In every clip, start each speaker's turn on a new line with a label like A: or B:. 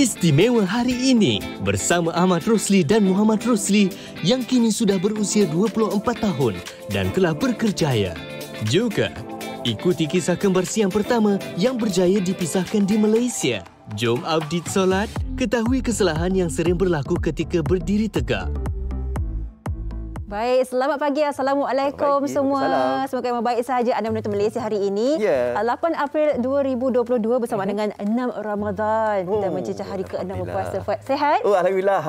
A: Istimewa hari ini bersama Ahmad Rosli dan Muhammad Rosli yang kini sudah berusia 24 tahun dan telah berkerjaya. Juga ikuti kisah kembar siam pertama yang berjaya dipisahkan di Malaysia. Jom update solat, ketahui kesalahan yang sering berlaku ketika berdiri tegak.
B: Baik, selamat pagi. Assalamualaikum semua. Semoga yang baik sahaja anda menonton Malaysia hari ini. 8 April 2022 bersama dengan 6 Ramadan. Kita mencecah hari ke-6 berpuasa. Sihat?
C: Alhamdulillah.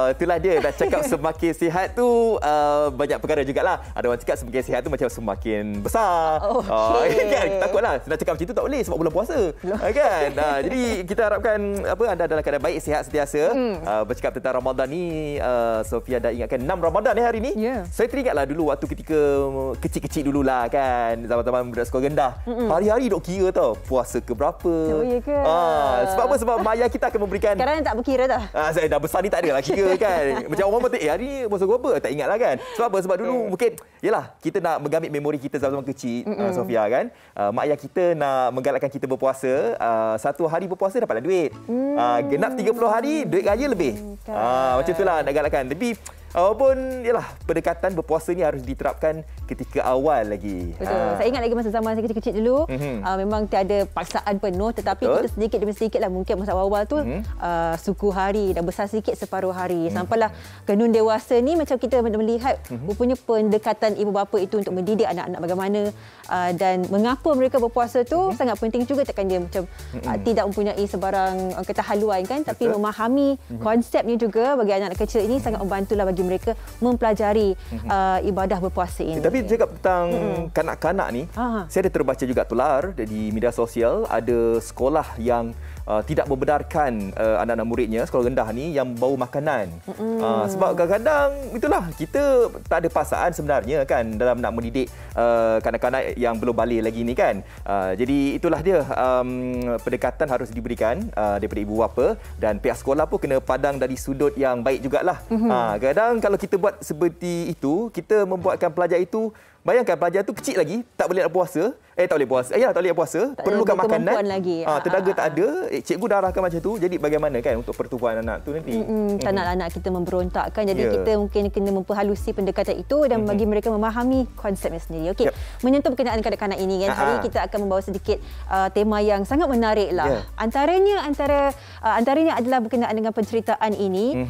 C: Itulah dia. Dah cakap semakin sihat tu banyak perkara jugalah. Ada orang cakap semakin sihat tu macam semakin besar. Kan? Takutlah. Nak cakap macam tu tak boleh sebab bulan puasa. Kan? Jadi kita harapkan anda dalam keadaan baik, sihat sentiasa. Bercakap tentang Ramadan ni, Sofia dah ingatkan 6 Ramadan hari ni. Saya teringatlah dulu waktu ketika kecil-kecil dululah kan, zaman-zaman budak sekolah rendah. Hari-hari dok kira tau puasa ke berapa.
B: Oh ya ke?
C: Sebab apa? Sebab mak ayah kita akan memberikan.
B: Sekarang tak berkira dah.
C: Saya dah besar ni tak adalah kira kan. Macam orang mati hari ni puasa berapa? Tak ingatlah kan. Sebab apa? Sebab dulu mungkin yalah kita nak menggamit memori kita zaman kecil, Sofia kan. Mak ayah kita nak menggalakkan kita berpuasa. Satu hari berpuasa dapatlah duit. Genap 30 hari duit raya lebih. Macam itulah nak galakkan. Tapi walaupun yalah pendekatan berpuasa ni harus diterapkan ketika awal lagi.
B: Betul. Saya ingat lagi masa zaman saya kecil-kecil dulu, memang tiada paksaan penuh, tetapi kita sedikit demi sedikit lah, mungkin masa awal-awal tu suku hari dah besar sedikit separuh hari. Sampailah ke nun dewasa ni macam kita melihat rupanya pendekatan ibu bapa itu untuk mendidik anak-anak bagaimana dan mengapa mereka berpuasa tu sangat penting juga. Takkan dia macam tidak mempunyai sebarang kata haluan kan, tapi memahami konsepnya juga bagi anak-anak kecil ini sangat membantulah bagi mereka mempelajari ibadah berpuasa ini.
C: Tapi cakap tentang kanak-kanak ni, saya ada terbaca juga tular di media sosial, ada sekolah yang tidak membenarkan anak-anak muridnya, sekolah rendah ni, yang bau makanan. Sebab kadang-kadang itulah kita tak ada paksaan sebenarnya kan dalam nak mendidik kanak-kanak yang belum balik lagi ni kan. Jadi itulah dia, pendekatan harus diberikan daripada ibu bapa, dan pihak sekolah pun kena pandang dari sudut yang baik jugalah. Kadang kalau kita buat seperti itu, kita membuatkan pelajar itu, bayangkan pelajar tu kecil lagi, tak boleh nak puasa. Tak boleh puasa. Tak boleh puasa. Perlukan makanan.
B: Lagi.
C: Tenaga tak ada. Cikgu dah arahkan macam tu. Jadi bagaimana kan untuk pertumbuhan anak tu nanti?
B: Tak nak anak kita memberontak kan. Jadi kita mungkin kena memperhalusi pendekatan itu dan bagi mereka memahami konsepnya sendiri. Okey. Menyentuh berkenaan kanak-kanak ini kan. Hari kita akan membawa sedikit tema yang sangat menarik lah. Antaranya adalah berkenaan dengan penceritaan ini.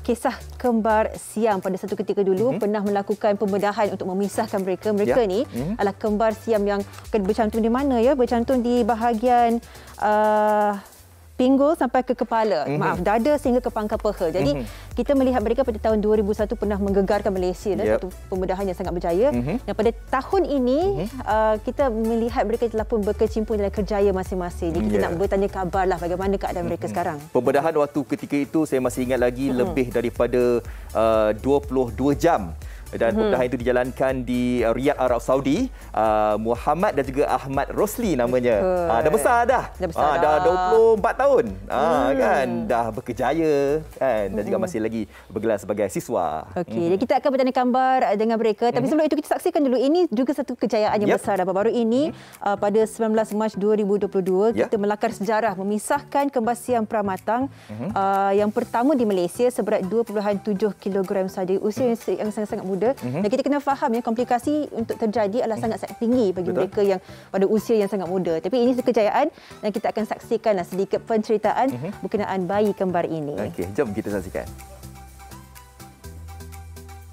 B: Kisah kembar siam pada satu ketika dulu pernah melakukan pembedahan untuk memisahkan mereka. Mereka ni adalah kembar siam yang bercantum di mana ya? Bercantum di bahagian pinggul sampai ke kepala. Dada sehingga ke pangkal peha. Jadi kita melihat mereka pada tahun 2001 pernah menggegarkan Malaysia dan satu pembedahan yang sangat berjaya. Dan pada tahun ini kita melihat mereka telah pun berkecimpung dalam kerjaya masing-masing. Jadi kita nak bertanya kabarlah bagaimana keadaan mereka sekarang.
C: Pembedahan waktu ketika itu saya masih ingat lagi lebih daripada 22 jam. Dan pembedahan itu dijalankan di Riyadh, Arab Saudi. Muhammad dan juga Ahmad Rosli namanya. Dah besar dah. Dah 24 tahun. Kan dah berkejaya kan, dan juga masih lagi bergelar sebagai siswa.
B: Okey, jadi kita akan bertanya gambar dengan mereka, tapi sebelum itu kita saksikan dulu, ini juga satu kejayaan yang besar. Baru-baru ini pada 19 Mac 2022 kita melakar sejarah memisahkan kembar siam pramatang yang pertama di Malaysia seberat 2.7 kg saja. Usia yang sangat-sangat muda. Dan kita kena faham ya, komplikasi untuk terjadi adalah sangat-sangat tinggi bagi mereka yang pada usia yang sangat muda. Tapi ini kejayaan dan kita akan saksikanlah sedikit penceritaan berkenaan bayi kembar ini.
C: Okey, jom kita saksikan.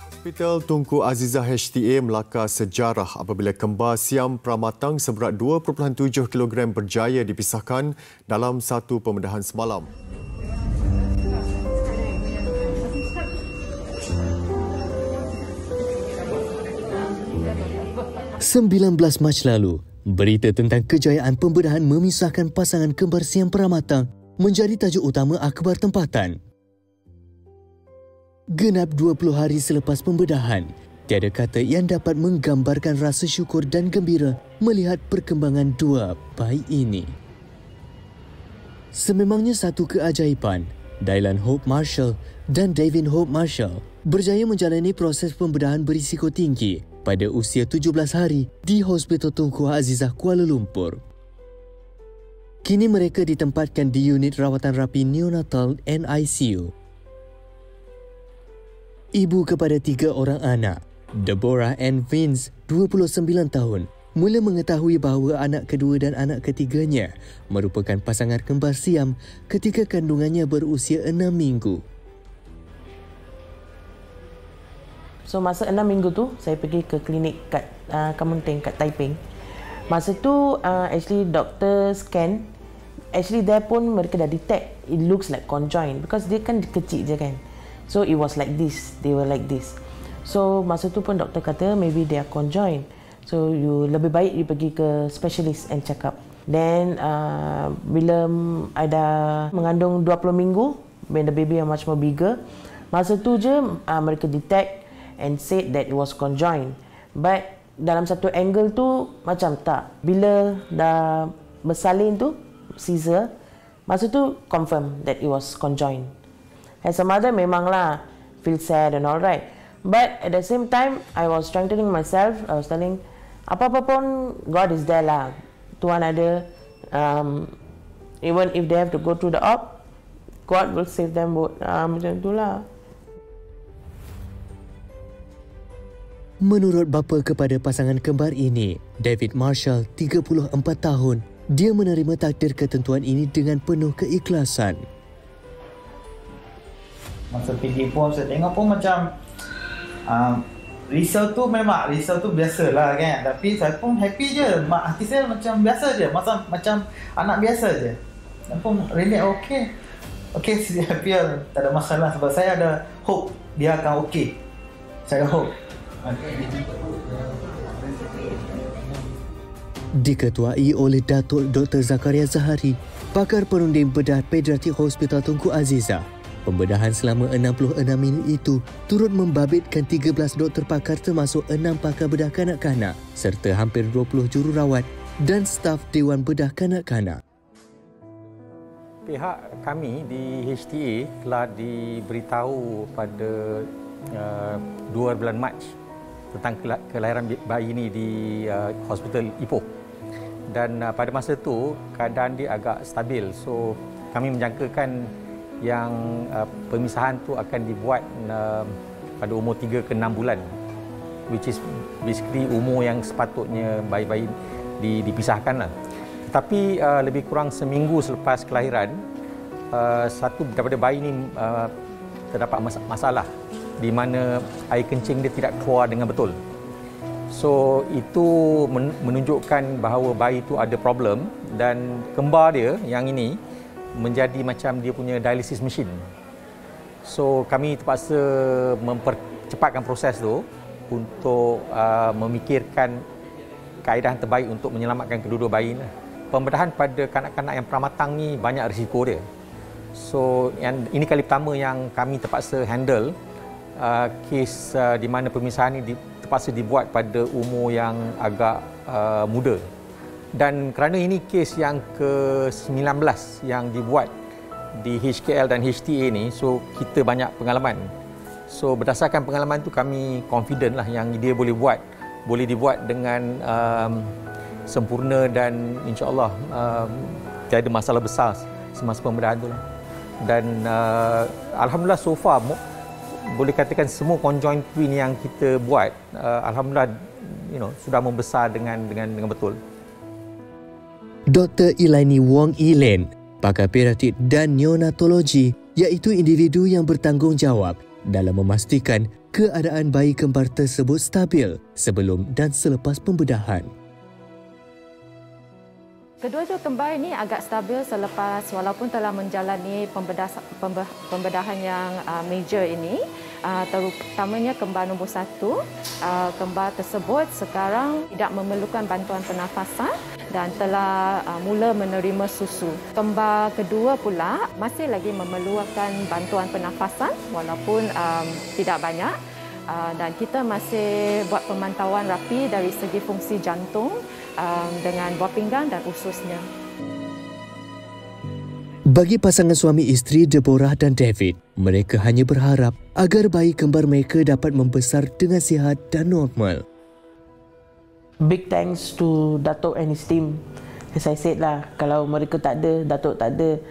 D: Hospital Tunku Azizah HTA melakar sejarah apabila kembar siam pramatang seberat 2.7 kg berjaya dipisahkan dalam satu pembedahan semalam.
A: 19 Mac lalu, berita tentang kejayaan pembedahan memisahkan pasangan kembar siam pramatang menjadi tajuk utama akhbar tempatan. Genap 20 hari selepas pembedahan, tiada kata yang dapat menggambarkan rasa syukur dan gembira melihat perkembangan dua bayi ini. Sememangnya satu keajaiban, Dylan Hope Marshall dan Davin Hope Marshall berjaya menjalani proses pembedahan berisiko tinggi pada usia 17 hari di Hospital Tunku Azizah Kuala Lumpur. Kini mereka ditempatkan di unit rawatan rapi neonatal NICU. Ibu kepada 3 orang anak, Deborah Ann Vince, 29 tahun, mula mengetahui bahawa anak kedua dan anak ketiganya merupakan pasangan kembar siam ketika kandungannya berusia 6 minggu.
E: So masa 6 minggu tu, saya pergi ke klinik kat Kementing, kat Taiping. Masa tu, actually doktor scan. Actually, there pun mereka dah detect, it looks like conjoined. Because dia kan kecil je kan. So, it was like this. They were like this. So, masa tu pun doktor kata, maybe they are conjoined. So, you lebih baik you pergi ke specialist and check up. Then, bila ada mengandung 20 minggu, when the baby are much more bigger, masa tu je mereka detect and said that it was conjoined. But, dalam satu angle tu, macam tak. Bila dah bersalin tu, Caesar, masa tu confirm that it was conjoined. As a mother, memanglah feel sad and all right. But at the same time, I was strengthening myself. I was telling, apa-apa pun, God is there lah. Tuhan ada. Even if they have to go through the op, God will save them both. Macam itulah.
A: Menurut bapa kepada pasangan kembar ini, David Marshall, 34 tahun, dia menerima takdir ketentuan ini dengan penuh keikhlasan.
F: Masa pergi pun saya tengok pun macam risau tu memang risau tu biasalah kan. Tapi saya pun happy je. Mak hati saya macam biasa je. Macam anak biasa je. Dan pun really okay. Okay, saya happy lah. Tak ada masalah sebab saya ada hope dia akan okay. Saya ada hope.
A: Diketuai oleh Datuk Dr. Zakaria Zahari, pakar perunding bedah pediatrik Hospital Tunku Azizah. Pembedahan selama 66 minit itu turut membabitkan 13 doktor pakar termasuk 6 pakar bedah kanak-kanak serta hampir 20 jururawat dan staf Dewan Bedah Kanak-kanak.
G: Pihak kami di HTA telah diberitahu pada 2 bulan Mac tentang kelahiran bayi ini di Hospital Ipoh. Dan pada masa itu keadaan dia agak stabil. So kami menjangkakan yang pemisahan tu akan dibuat pada umur 3 ke 6 bulan, which is basically umur yang sepatutnya bayi-bayi dipisahkan lah. Tetapi lebih kurang seminggu selepas kelahiran, satu daripada bayi ini terdapat masalah di mana air kencing dia tidak keluar dengan betul. So itu menunjukkan bahawa bayi itu ada problem dan kembar dia yang ini menjadi macam dia punya dialysis machine. So kami terpaksa mempercepatkan proses tu untuk memikirkan kaedah terbaik untuk menyelamatkan kedua-dua bayi. Pembedahan pada kanak-kanak yang pramatang ni banyak risiko dia. So ini kali pertama yang kami terpaksa handle kes di mana pemisahan ini terpaksa dibuat pada umur yang agak muda. Dan kerana ini kes yang ke-19 yang dibuat di HKL dan HTA ni, so kita banyak pengalaman. So berdasarkan pengalaman tu kami confident lah yang dia boleh dibuat dengan sempurna dan insya-Allah tiada masalah besar semasa pembedahan tu lah. Dan alhamdulillah so far boleh katakan semua conjoint twin yang kita buat alhamdulillah sudah membesar dengan betul.
A: Dr. Ilaini Wong Ilen, pakar pediatrik dan neonatologi, iaitu individu yang bertanggungjawab dalam memastikan keadaan bayi kembar tersebut stabil sebelum dan selepas pembedahan.
H: Kedua-dua kembar ini agak stabil selepas walaupun telah menjalani pembedahan yang major ini, terutamanya kembar nombor 1. Kembar tersebut sekarang tidak memerlukan bantuan pernafasan dan telah mula menerima susu. Kembar kedua pula masih lagi memerlukan bantuan pernafasan walaupun tidak banyak. Dan kita masih buat pemantauan rapi dari segi fungsi jantung dengan buah pinggang dan ususnya.
A: Bagi pasangan suami isteri Deborah dan David, mereka hanya berharap agar bayi kembar mereka dapat membesar dengan sihat dan normal.
E: Big thanks to Datuk and his team As I said lah, kalau mereka tak ada, Datuk tak ada,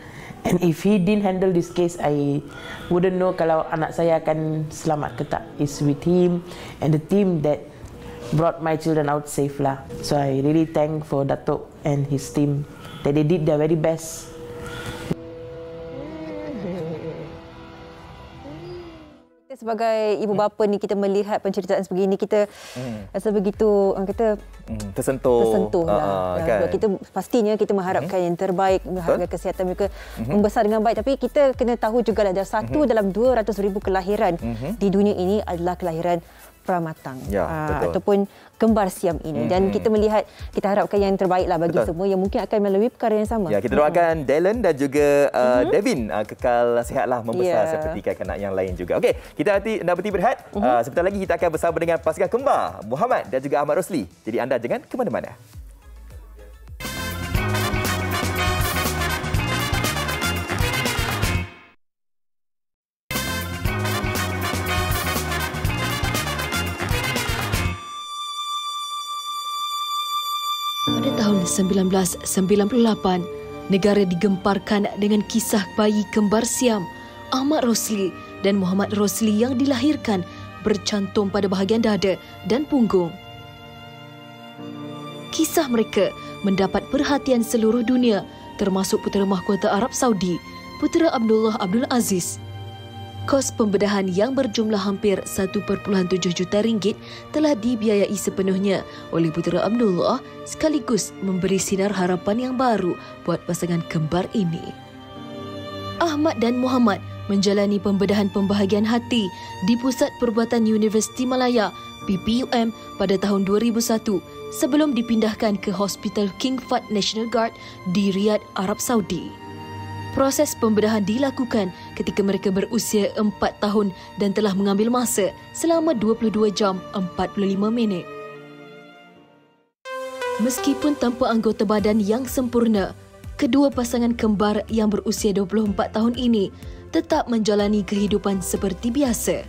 E: and if he didn't handle this case, I wouldn't know kalau anak saya akan selamat ke tak. It's with him and the team that brought my children out safe lah. So I really thank for Datuk and his team that they did their very best.
B: Sebagai ibu bapa ni, kita melihat penceritaan sebegini, kita rasa begitu kata tersentuh lah.
C: Kan?
B: Sebab kita pastinya kita mengharapkan yang terbaik, mengharapkan kesihatan mereka membesar dengan baik, tapi kita kena tahu juga lah, satu dalam 200,000 kelahiran di dunia ini adalah kelahiran pramatang ataupun kembar siam ini, dan kita melihat, kita harapkan yang terbaik lah bagi semua yang mungkin akan melalui perkara yang sama.
C: Ya, kita doakan Dylan dan juga Devin kekal sihatlah membesar seperti kanak-kanak yang lain juga. Okey, kita nanti nak berhenti berehat. Sebentar lagi kita akan bersama dengan pasangan kembar Muhammad dan juga Ahmad Rosli. Jadi anda jangan ke mana-mana.
I: Pada tahun 1998, negara digemparkan dengan kisah bayi kembar siam Ahmad Rosli dan Muhammad Rosli yang dilahirkan bercantum pada bahagian dada dan punggung. Kisah mereka mendapat perhatian seluruh dunia, termasuk putera mahkota Arab Saudi, Putera Abdullah Abdul Aziz. Kos pembedahan yang berjumlah hampir 1.7 juta ringgit telah dibiayai sepenuhnya oleh Putera Abdullah, sekaligus memberi sinar harapan yang baru buat pasangan kembar ini. Ahmad dan Muhammad menjalani pembedahan pembahagian hati di Pusat Perubatan Universiti Malaya (PPUM) pada tahun 2001 sebelum dipindahkan ke Hospital King Fahd National Guard di Riyadh, Arab Saudi. Proses pembedahan dilakukan ketika mereka berusia 4 tahun dan telah mengambil masa selama 22 jam 45 minit. Meskipun tanpa anggota badan yang sempurna, kedua pasangan kembar yang berusia 24 tahun ini tetap menjalani kehidupan seperti biasa.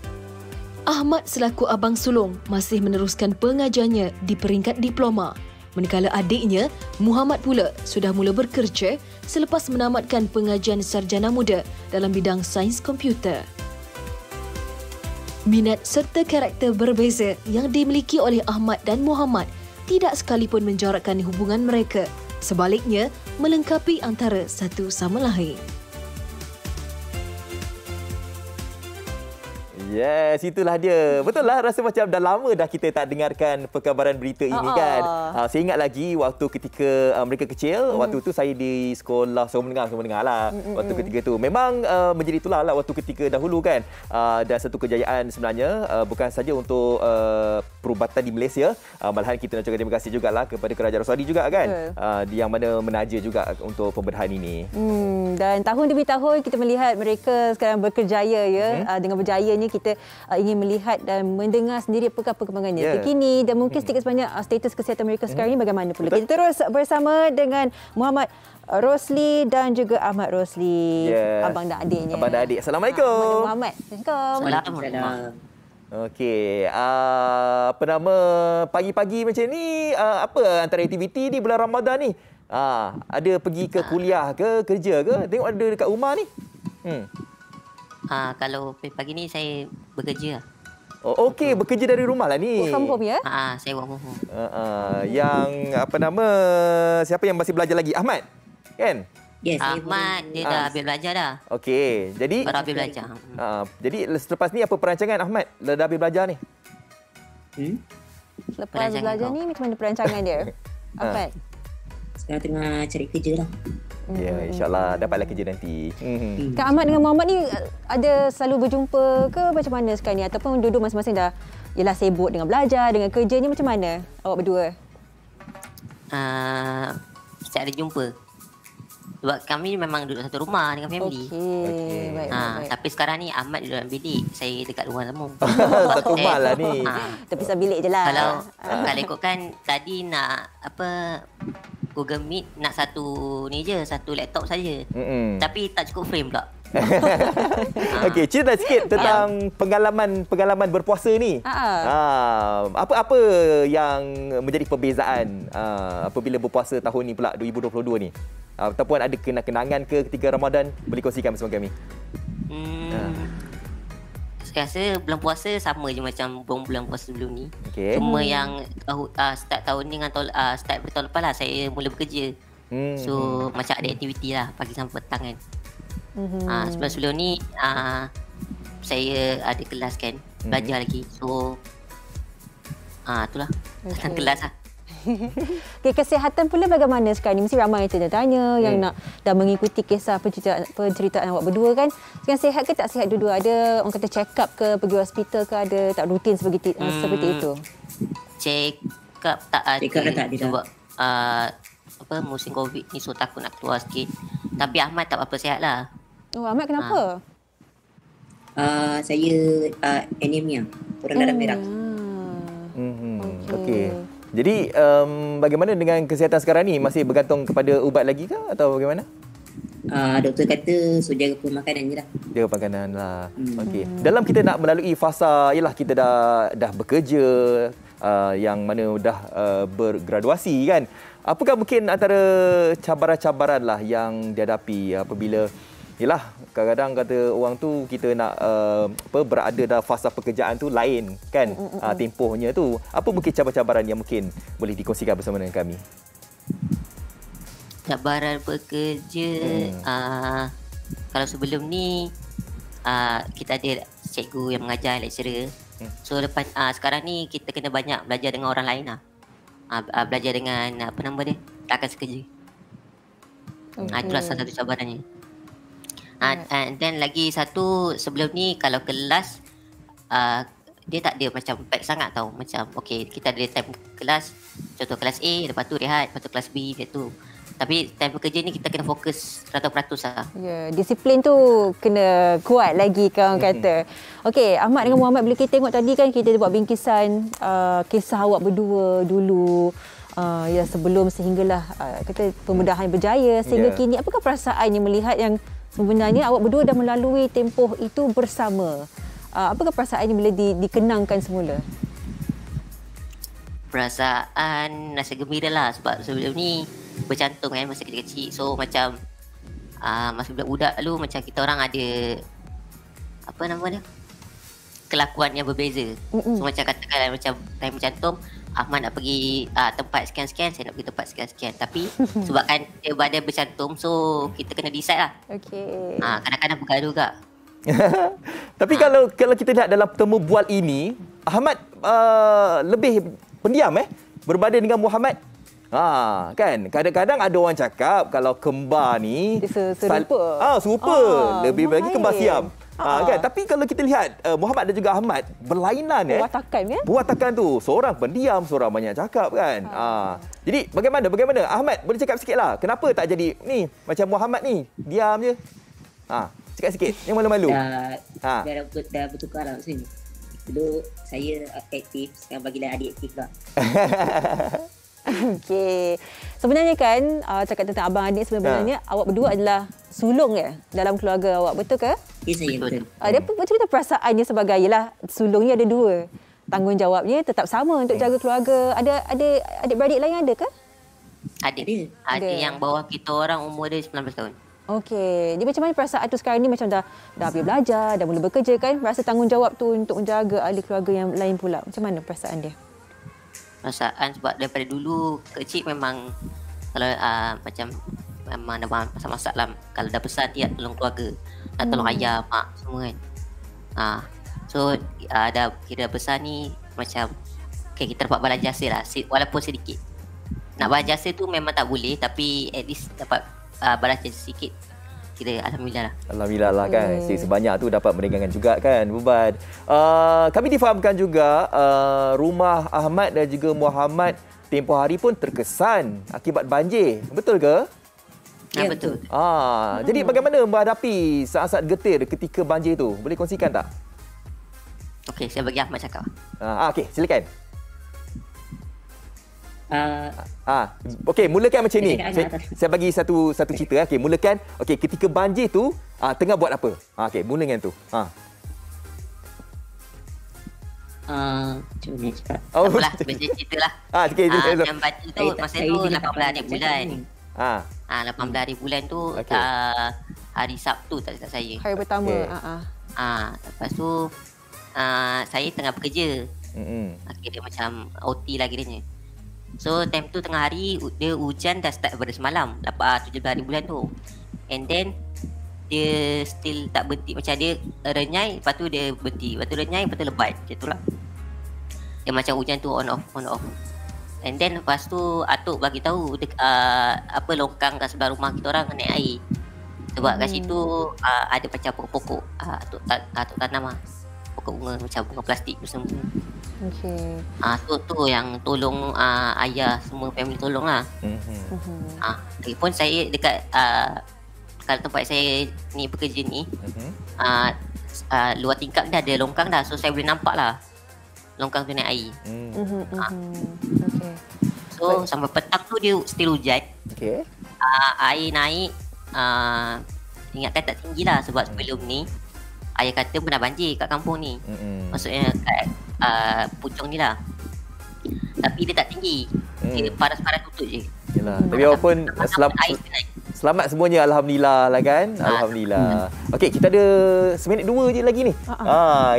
I: Ahmad selaku abang sulung masih meneruskan pengajarnya di peringkat diploma, manakala adiknya, Muhammad pula sudah mula bekerja selepas menamatkan pengajian sarjana muda dalam bidang sains komputer. Minat serta karakter berbeza yang dimiliki oleh Ahmad dan Muhammad tidak sekalipun menjarakkan hubungan mereka, sebaliknya melengkapi antara satu sama lain.
C: Yes, itulah dia. Betul lah, rasa macam dah lama dah kita tak dengarkan perkabaran berita ini kan. Saya ingat lagi waktu ketika mereka kecil, waktu tu saya di sekolah sekolah menengah lah. Waktu ketika tu memang menjadi itulah lah waktu ketika dahulu kan. Dan satu kejayaan sebenarnya bukan saja untuk perubatan di Malaysia, malahan kita nak ucapkan terima kasih jugalah kepada Kerajaan Saudi juga kan. Yang mana menaja juga untuk pembedahan ini.
B: Dan tahun demi tahun kita melihat mereka sekarang berkerjaya ya. Dengan berjayanya kita ingin melihat dan mendengar sendiri apakah perkembangannya terkini dan mungkin sedikit sebanyak status kesihatan mereka sekarang ini bagaimana pula. Kita terus bersama dengan Muhammad Rosli dan juga Ahmad Rosli, abang dan adiknya.
C: Abang dan adik. Assalamualaikum.
B: Muhammad.
J: Assalamualaikum.
C: Okey, apa nama, pagi-pagi macam ni, apa antara aktiviti di bulan Ramadan ni? Ada pergi ke kuliah ke, kerja ke? Tengok ada dekat rumah ni.
J: Kalau pagi ni saya bekerja.
C: Oh, okey, bekerja dari rumah lah ni.
B: Work from home ya?
J: Saya work from home.
C: Yang apa nama, siapa yang masih belajar lagi? Ahmad, kan?
J: Yes, Ahmad dia dah habis belajar dah.
C: Okey, jadi
J: baru habis belajar.
C: Jadi selepas ni apa perancangan Ahmad? Dah habis belajar ni?
B: Lepas belajar ni macam mana perancangan dia? Ahmad?
J: Sekarang tengah cari kerja lah.
C: Ya, insyaAllah dapatlah kerja nanti.
B: Kak Ahmad dengan Muhammad ni ada selalu berjumpa ke macam mana sekarang ni? Ataupun duduk masing-masing dah ialah sibuk dengan belajar, dengan kerja ni macam mana awak berdua?
J: Setiap ada jumpa. Sebab kami memang duduk satu rumah dengan family.
B: Okey, baik.
J: Tapi sekarang ni Ahmad duduk dalam bilik, saya dekat luar tamu.
C: Satu rumah lah ni.
B: Terpisah bilik je lah.
J: Kalau ikutkan tadi nak Google Meet nak satu ni je, satu laptop saja. Tapi tak cukup frame pula.
C: Okey, cerita sikit tentang pengalaman berpuasa ni. Apa yang menjadi perbezaan apabila berpuasa tahun ni pula 2022 ni? Ataupun ada kenangan ke ketika Ramadan, boleh kongsikan bersama kami.
J: Saya rasa bulan puasa sama je macam bulan puasa sebelum ni. Cuma yang start tahun ni dengan start tahun lepas lah saya mula bekerja. So macam ada aktiviti lah pagi sampai petang kan. Sebelum ni saya ada kelas kan, belajar lagi. So itulah datang kelas lah.
B: Okay, kesihatan pula bagaimana sekarang ni? Mesti ramai yang tanya-tanya yang nak dah mengikuti kisah penceritaan awak berdua kan. Sekarang sihat ke tak sihat dua-dua? Ada orang kata check up ke, pergi hospital ke, ada tak rutin seperti itu?
J: Check up tak ada.
K: Check up tak ada.
J: Sebab musim COVID ni so takut nak keluar sikit. Tapi Ahmad tak apa-apa sihat lah.
B: Oh, Ahmad kenapa?
K: Saya anemia, kurang darah merah.
C: Okey. Jadi bagaimana dengan kesihatan sekarang ni? Masih bergantung kepada ubat lagi ke atau bagaimana?
K: Doktor kata suruh jaga pemakanan je lah.
C: Jaga makanan lah. Okey. Dalam kita nak melalui fasa, yalah kita dah bekerja, yang mana dah bergraduasi kan. Apakah mungkin antara cabaran-cabaran lah yang dihadapi apabila yalah kadang-kadang kata orang tu kita nak berada dalam fasa pekerjaan tu lain kan tempohnya tu. Apa mungkin cabaran-cabaran yang mungkin boleh dikongsikan bersama dengan kami?
J: Cabaran bekerja kalau sebelum ni kita ada cikgu yang mengajar, lecturer. So lepas sekarang ni kita kena banyak belajar dengan orang lain lah. Belajar dengan apa nama dia, rakan sekerja. Itulah salah satu cabarannya. And then lagi satu, sebelum ni kalau kelas dia tak ada macam pack sangat tau. Macam kita ada time kelas, contoh kelas A, lepas tu rehat, lepas tu kelas B, lepas tu. Tapi time bekerja ni kita kena fokus 100% lah. Ya,
B: disiplin tu kena kuat lagi kan orang kata. Okey, Ahmad dengan Muhammad, bila kita tengok tadi kan kita buat bingkisan kisah awak berdua dulu. Ya, sebelum sehinggalah kata pembedahan berjaya sehingga kini. Apakah perasaannya melihat yang sebenarnya awak berdua dah melalui tempoh itu bersama? Apakah perasaannya bila dikenangkan semula?
J: Perasaan rasa gembira lah sebab sebelum ni bercantum kan masa kecil-kecil. So macam masa budak-budak dulu macam kita orang ada apa nama dia, kelakuan yang berbeza. So macam katakanlah macam time bercantum, Ahmad nak pergi tempat sekian-sekian, saya nak pergi tempat sekian-sekian. Tapi sebabkan dia badan bercantum, so kita kena decide lah. Kadang-kadang bergaduh juga.
C: Tapi kalau kita lihat dalam temu bual ini, Ahmad lebih pendiam berbanding dengan Muhammad. Kan kadang-kadang ada orang cakap kalau kembar ni serupa, lebih lagi kembar siam. Kan, tapi kalau kita lihat Muhammad dan juga Ahmad berlainan Perwatakan tu, seorang pendiam, seorang banyak cakap kan. Jadi bagaimana Ahmad, boleh cakap sikitlah kenapa tak jadi ni macam Muhammad ni, diam je. Cakap sikit yang malu-malu.
K: Dah bertukar lah sini. Dulu saya aktif, sekarang bagilah adik aktif lah.
B: Okey. Sebenarnya kan cakap tentang abang adik, sebenarnya awak berdua adalah sulung dalam keluarga awak, betul ke?
K: Ya, saya betul.
B: Dia macam mana perasaannya sebagai sulungnya ada dua. Tanggungjawabnya tetap sama untuk jaga keluarga. Ada adik-beradik lain ada ke?
J: Ada yang bawah kita orang umur dia 19 tahun.
B: Okey. Jadi macam mana perasaan tu sekarang ni, macam dah habis belajar, dah mula bekerja kan, rasa tanggungjawab tu untuk menjaga ahli keluarga yang lain pula. Macam mana perasaan dia?
J: Perasaan sebab daripada dulu kecil memang kalau macam memang dah masak-masak lah. Kalau dah besar dia tolong keluarga, nak tolong ayah, mak semua kan. So dah kira besar ni macam kita dapat balas jasa lah, walaupun sedikit. Nak balas jasa tu memang tak boleh, tapi at least dapat balas jasa sikit. Kita alhamdulillah lah.
C: Alhamdulillah lah kan. Sebanyak tu dapat meringankan juga kan beban. Kami difahamkan juga rumah Ahmad dan juga Muhammad tempoh hari pun terkesan akibat banjir. Betul ke?
J: Ya, betul.
C: Jadi bagaimana menghadapi saat-saat getir ketika banjir tu? Boleh kongsikan tak?
J: Okey, saya bagi Ahmad cakap.
C: Okey, silakan. Okey, mulakan macam ni. Saya bagi satu cerita. Okey, mulakan. Okey, ketika banjir tu, Tengah buat apa? Okey, mula dengan tu.
J: Macam mana cakap? Apalah, biasa cerita lah. Yang baca tu, masa tu 18 hari bulan. 18 hari bulan tu, hari Sabtu tak silap saya.
B: Hari pertama.
J: Lepas tu, saya tengah bekerja. Kira macam OT lah kiranya. So, time tu tengah hari, dia hujan dah start pada semalam. 17 hari bulan tu. And then, dia still tak berhenti. Macam dia renyai, lepas tu dia berhenti. Lepas tu renyai, lepas tu lebat. Macam tu lah. Dia macam hujan tu on off. And then lepas tu Atuk bagi tahu longkang kat sebelah rumah kita orang naik air. Sebab kat situ ada macam pokok-pokok Atuk tanam lah. Pokok bunga macam bunga plastik tu semua.
B: Okey.
J: Tu yang tolong ayah semua family tolong lah. Lagipun saya dekat kalau tempat saya ni bekerja ni luar tingkap dah ada longkang dah. So saya boleh nampak lah longkang tu naik air.
B: Okay.
J: So sampai petang tu dia still hujan.
C: Okay.
J: Air naik ingatkan tak tinggi lah. Sebab sebelum ni ayah kata pernah banjir kat kampung ni. Maksudnya kat Puchong ni lah. Tapi dia tak tinggi. Dia paras-paras tutup je.
C: Yalah. Tapi walaupun selamat semuanya, alhamdulillah lah kan. Alhamdulillah. Okey, kita ada seminit 2 je lagi ni.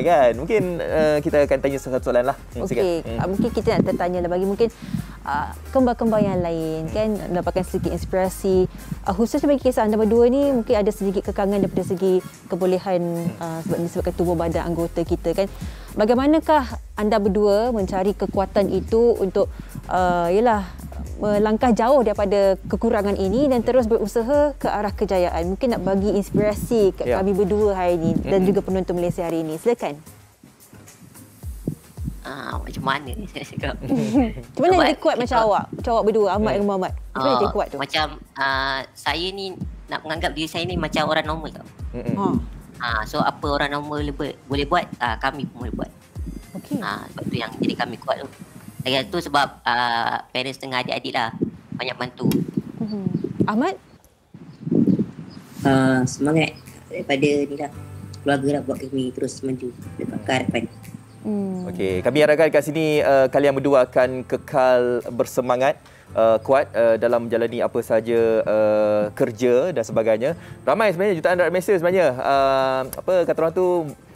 C: Kan. Mungkin kita akan tanya satu soalan lah.
B: Okey, mungkin kita nak tertanya lah bagi mungkin kembar-kembar yang lain kan, mendapatkan sedikit inspirasi. Khususnya bagi kisah anda berdua ni, mungkin ada sedikit kekangan daripada segi kebolehan disebabkan tubuh badan anggota kita kan. Bagaimanakah anda berdua mencari kekuatan itu untuk melangkah jauh daripada kekurangan ini dan terus berusaha ke arah kejayaan? Mungkin nak bagi inspirasi kat kami berdua hari ini dan juga penonton Malaysia hari ini. Silakan.
J: Macam mana ni saya cakap?
B: Macam mana dia kuat macam awak? Macam awak berdua, Ahmad dengan Muhammad. Macam mana dia kuat tu?
J: Macam saya ni nak menganggap diri saya ni macam orang normal tau. So apa orang normal boleh buat, kami pun boleh buat. Sebab tu yang jadi kami kuat tu. Lagi tu sebab parents tengah adik-adik lah banyak bantu.
B: Ahmad?
K: Semangat daripada ni lah, keluarga lah buat kami terus maju ke hadapan.
C: Okey, kami harapkan kat sini kalian berdua akan kekal bersemangat, kuat dalam menjalani apa sahaja kerja dan sebagainya. Ramai sebenarnya jutaan rakyat Malaysia sebenarnya apa kata orang tu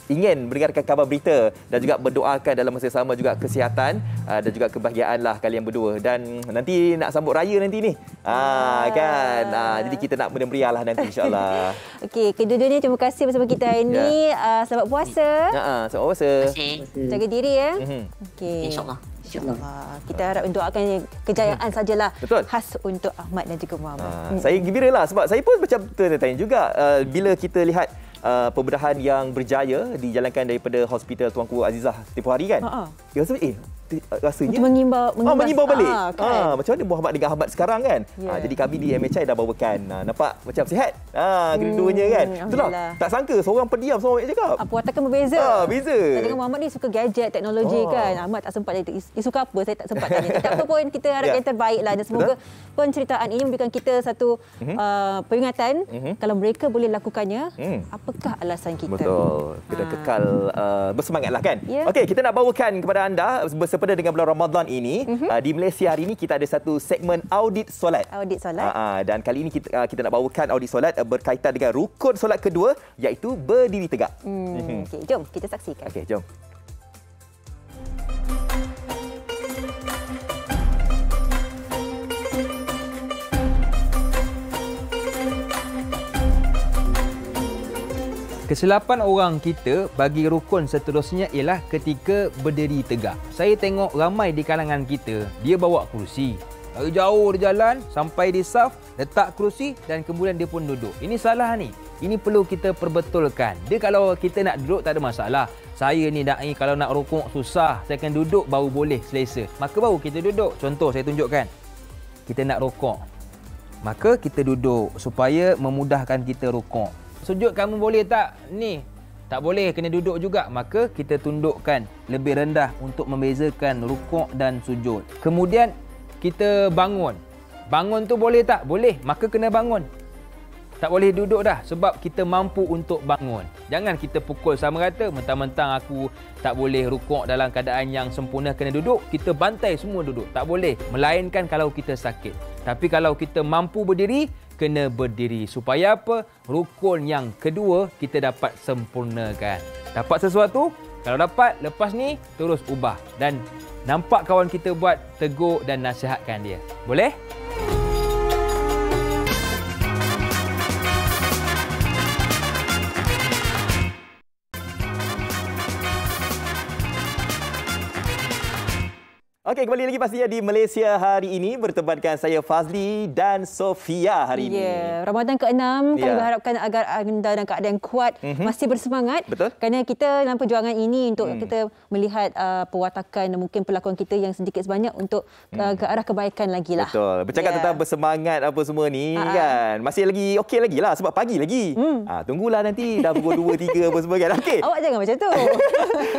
C: ingin mendengarkan kabar berita dan juga berdoakan dalam masa sama juga kesihatan dan juga kebahagiaan lah kalian berdua. Dan nanti nak sambut raya nanti ni. Kan. Jadi kita nak meriah lah nanti insya-Allah.
B: Okey, kedua-duanya terima kasih bersama kita hari ini. Selamat puasa.
C: Selamat puasa.
B: Jaga diri ya. Okey.
J: InsyaAllah.
B: Kita harap mendoakan kejayaan sajalah.
C: Betul.
B: Khas untuk Ahmad dan juga Muhammad.
C: Saya gembira lah sebab saya pun macam tertanya juga bila kita lihat pembedahan yang berjaya dijalankan daripada Hospital Tuanku Azizah tempoh hari kan. Rasanya mengimbau balik. Kan? Macam mana Muhammad dengan Ahmad sekarang kan. Jadi kami di MHI dah bawakan. Nampak macam sihat. Kedua-duanya kan. Itulah. Tak sangka seorang pendiam seorang cakap.
B: Perwatakan berbeza.
C: Beza.
B: Dengan Muhammad ni suka gadget, teknologi kan. Ahmad tak sempat dia suka apa saya tak sempat tanya. Tak apa pun, kita harap yang terbaik lah dan semoga penceritaan ini memberikan kita satu peringatan kalau mereka boleh lakukannya, apakah alasan kita.
C: Betul. Kita kekal bersemangatlah kan. Okey, kita nak bawakan kepada anda bersempena dengan bulan Ramadan ini di Malaysia hari ini kita ada satu segmen audit solat.
B: Audit solat.
C: Dan kali ini kita nak bawakan audit solat berkaitan dengan rukun solat kedua iaitu berdiri tegak.
B: Okey, jom kita saksikan.
C: Okey, jom.
L: Kesilapan orang kita bagi rukun seterusnya ialah ketika berdiri tegak. Saya tengok ramai di kalangan kita, dia bawa kerusi. Dari jauh dia jalan, sampai di saf, letak kerusi dan kemudian dia pun duduk. Ini salah ni. Ini perlu kita perbetulkan. Dia kalau kita nak duduk tak ada masalah. Saya ni da'i kalau nak rukuk susah, saya akan duduk baru boleh selesa. Maka baru kita duduk. Contoh saya tunjukkan. Kita nak rukuk. Maka kita duduk supaya memudahkan kita rukuk. Sujud kamu boleh tak? Ni. Tak boleh, kena duduk juga. Maka kita tundukkan lebih rendah untuk membezakan rukuk dan sujud. Kemudian kita bangun. Bangun tu boleh tak? Boleh. Maka kena bangun. Tak boleh duduk dah sebab kita mampu untuk bangun. Jangan kita pukul sama rata, mentang-mentang aku tak boleh rukuk dalam keadaan yang sempurna kena duduk, kita bantai semua duduk. Tak boleh. Melainkan kalau kita sakit. Tapi kalau kita mampu berdiri, kena berdiri. Supaya apa? Rukun yang kedua kita dapat sempurnakan. Dapat sesuatu? Kalau dapat, lepas ni terus ubah. Dan nampak kawan kita buat, tegur dan nasihatkan dia. Boleh?
C: Okey, kembali lagi pastinya di Malaysia hari ini bertemankan saya Fazli dan Sofia hari ini.
B: Ya, Ramadan ke-6 kami berharapkan agar anda dalam keadaan kuat, masih bersemangat.
C: Betul.
B: Kerana kita dalam perjuangan ini untuk kita melihat perwatakan dan mungkin perlakuan kita yang sedikit sebanyak untuk ke arah kebaikan lagi lah.
C: Betul. Bercakap tentang bersemangat apa semua ni kan. Masih lagi okey lagi lah sebab pagi lagi. Tunggulah nanti dah pukul 2 3 apa semua kan. Okey.
B: Awak jangan macam tu.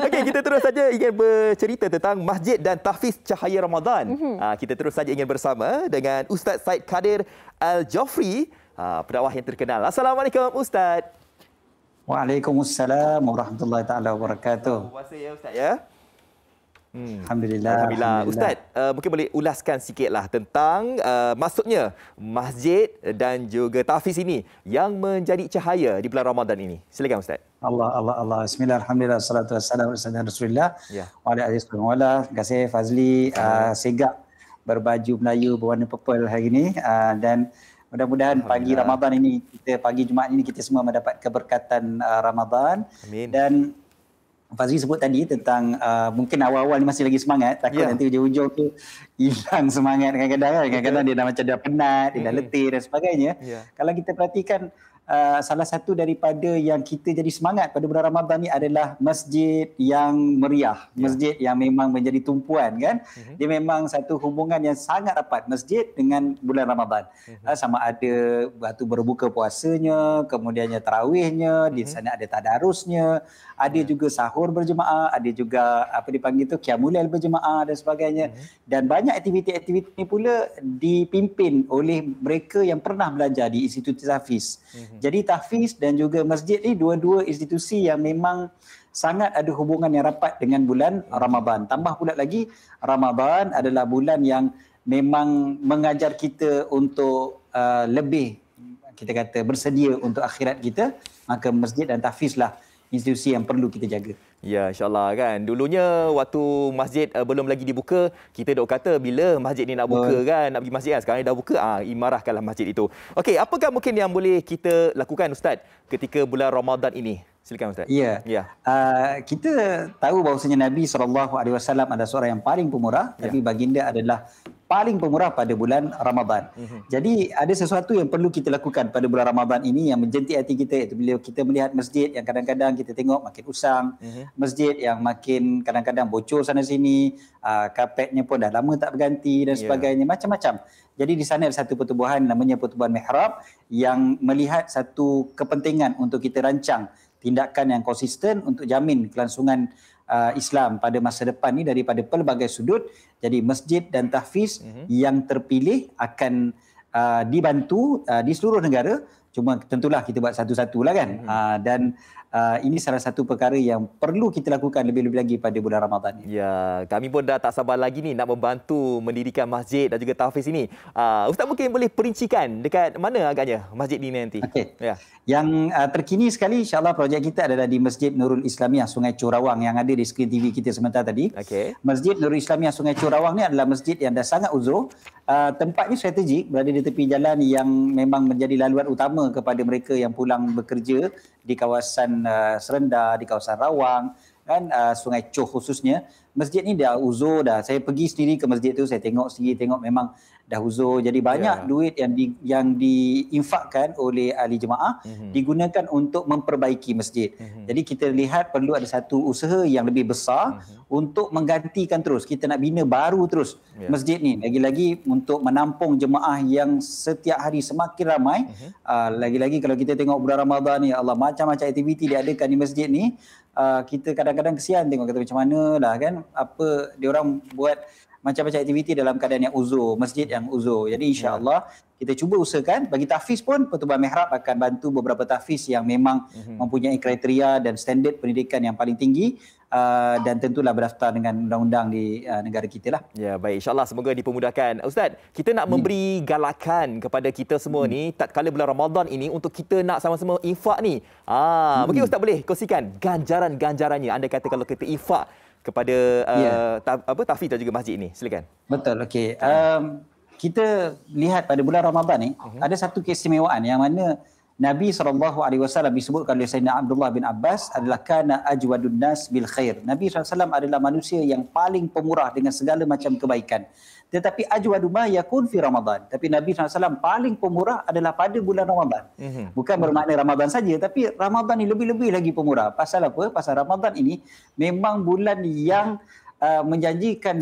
C: Okey, kita terus saja ingin bercerita tentang masjid dan tahfiz cahaya Ramadan. Kita terus saja ingin bersama dengan Ustaz Said Kadir Al-Jofri, pendakwah yang terkenal. Assalamualaikum Ustaz.
M: Waalaikumsalam warahmatullahi taala wabarakatuh.
C: Puasa ya Ustaz ya.
M: Alhamdulillah.
C: Ustaz, mungkin boleh ulaskan sikitlah tentang maksudnya masjid dan juga tahfiz ini yang menjadi cahaya di bulan Ramadan ini. Silakan Ustaz.
M: Allah. Bismillah, alhamdulillah, salatu wassalamu ala Rasulillah. Wa ala alihi wa ala. Terima kasih Fazli, segak berbaju Melayu berwarna purple hari ini, dan mudah-mudahan pagi Ramadan ini, pagi Jumaat ini kita semua mendapat keberkatan Ramadan.
C: Amin.
M: Dan Fazli sebut tadi tentang mungkin awal-awal ni masih lagi semangat, takut nanti hujung-hujung tu hilang semangat kadang-kadang dia dah macam dah penat, dia dah letih dan sebagainya. Kalau kita perhatikan salah satu daripada yang kita jadi semangat pada bulan Ramadan ni adalah masjid yang meriah, masjid yang memang menjadi tumpuan kan. Dia memang satu hubungan yang sangat rapat masjid dengan bulan Ramadan. Sama ada waktu berbuka puasanya, kemudiannya tarawihnya, di sana ada tadarusnya, ada juga sahur berjemaah, ada juga apa dipanggil tu qiyamul lail berjemaah dan sebagainya. Dan banyak aktiviti-aktiviti ni pula dipimpin oleh mereka yang pernah belajar di institusi tahfiz. Jadi tahfiz dan juga masjid ni dua-dua institusi yang memang sangat ada hubungan yang rapat dengan bulan Ramadan. Tambah pula lagi Ramadan adalah bulan yang memang mengajar kita untuk lebih, kita kata, bersedia untuk akhirat kita. Maka masjid dan tahfiz lah institusi yang perlu kita jaga.
C: Ya, insyaAllah kan. Dulunya waktu masjid belum lagi dibuka, kita dok kata bila masjid ni nak buka kan, nak pergi masjid kan. Sekarang ni dah buka, imarahkanlah masjid itu. Okey, apakah mungkin yang boleh kita lakukan Ustaz ketika bulan Ramadan ini? Silakan Ustaz.
M: Ya. Kita tahu bahawasanya Nabi SAW adalah seorang yang paling pemurah, tapi baginda adalah paling pemurah pada bulan Ramadan. Jadi ada sesuatu yang perlu kita lakukan pada bulan Ramadan ini yang menjentik hati kita, iaitu bila kita melihat masjid yang kadang-kadang kita tengok makin usang, masjid yang makin kadang-kadang bocor sana sini, kapetnya pun dah lama tak berganti dan sebagainya, macam-macam. Jadi di sana ada satu pertubuhan namanya Pertubuhan Mihrab yang melihat satu kepentingan untuk kita rancang tindakan yang konsisten untuk jamin kelangsungan Islam pada masa depan ni daripada pelbagai sudut. Jadi masjid dan tahfiz yang terpilih akan dibantu di seluruh negara. Cuma tentulah kita buat satu-satulah kan. Dan ini salah satu perkara yang perlu kita lakukan lebih-lebih lagi pada bulan Ramadan ni.
C: Ya, kami pun dah tak sabar lagi ni nak membantu mendirikan masjid dan juga tahfiz ini. Ustaz mungkin boleh perincikan dekat mana agaknya masjid ini nanti?
M: Okey. Ya. Yang terkini sekali insya-Allah projek kita adalah di Masjid Nurul Islamiah Sungai Corawang yang ada di skrin TV kita sebentar tadi. Masjid Nurul Islamiah Sungai Corawang ni adalah masjid yang dah sangat uzur. Tempatnya strategik, berada di tepi jalan yang memang menjadi laluan utama kepada mereka yang pulang bekerja di kawasan Serenda, di kawasan Rawang kan, Sungai Choh khususnya. Masjid ni dah uzur dah. Saya pergi sendiri ke masjid tu, saya tengok memang dah uzur. Jadi banyak duit yang diinfakkan oleh ahli jemaah digunakan untuk memperbaiki masjid. Jadi kita lihat perlu ada satu usaha yang lebih besar untuk menggantikan terus. Kita nak bina baru terus masjid ni. Lagi-lagi untuk menampung jemaah yang setiap hari semakin ramai. Lagi-lagi kalau kita tengok bulan Ramadan ni, ya Allah, macam-macam aktiviti diadakan di masjid ni. Kita kadang-kadang kesian tengok kata macam mana lah kan, apa dia orang buat macam-macam aktiviti dalam keadaan yang uzur, masjid yang uzur. Jadi insya-Allah kita cuba usahakan bagi tahfiz pun Pertubuhan Mihrab akan bantu beberapa tahfiz yang memang mempunyai kriteria dan standard pendidikan yang paling tinggi. Dan tentulah berdaftar dengan undang-undang di negara kita lah.
C: Ya, baik. InsyaAllah semoga dipermudahkan. Ustaz, kita nak memberi galakan kepada kita semua ni tatkala bulan Ramadan ini untuk kita nak sama-sama infak ni. Mungkin Ustaz boleh kongsikan ganjaran-ganjarannya. Anda kata kalau kita infak kepada tahfiz dan juga masjid ini. Silakan.
M: Betul, okey. Kita lihat pada bulan Ramadan ni ada satu keistimewaan yang mana Nabi SAW disebutkan oleh Sayyidina Abdullah bin Abbas adalah kana ajwadun nas bil khair. Nabi SAW adalah manusia yang paling pemurah dengan segala macam kebaikan. Tetapi ajwadu ma yakun fi Ramadan. Tapi Nabi SAW paling pemurah adalah pada bulan Ramadan. Bukan bermakna Ramadan saja, tapi Ramadan ni lebih-lebih lagi pemurah. Pasal apa? Pasal Ramadan ini memang bulan yang menjanjikan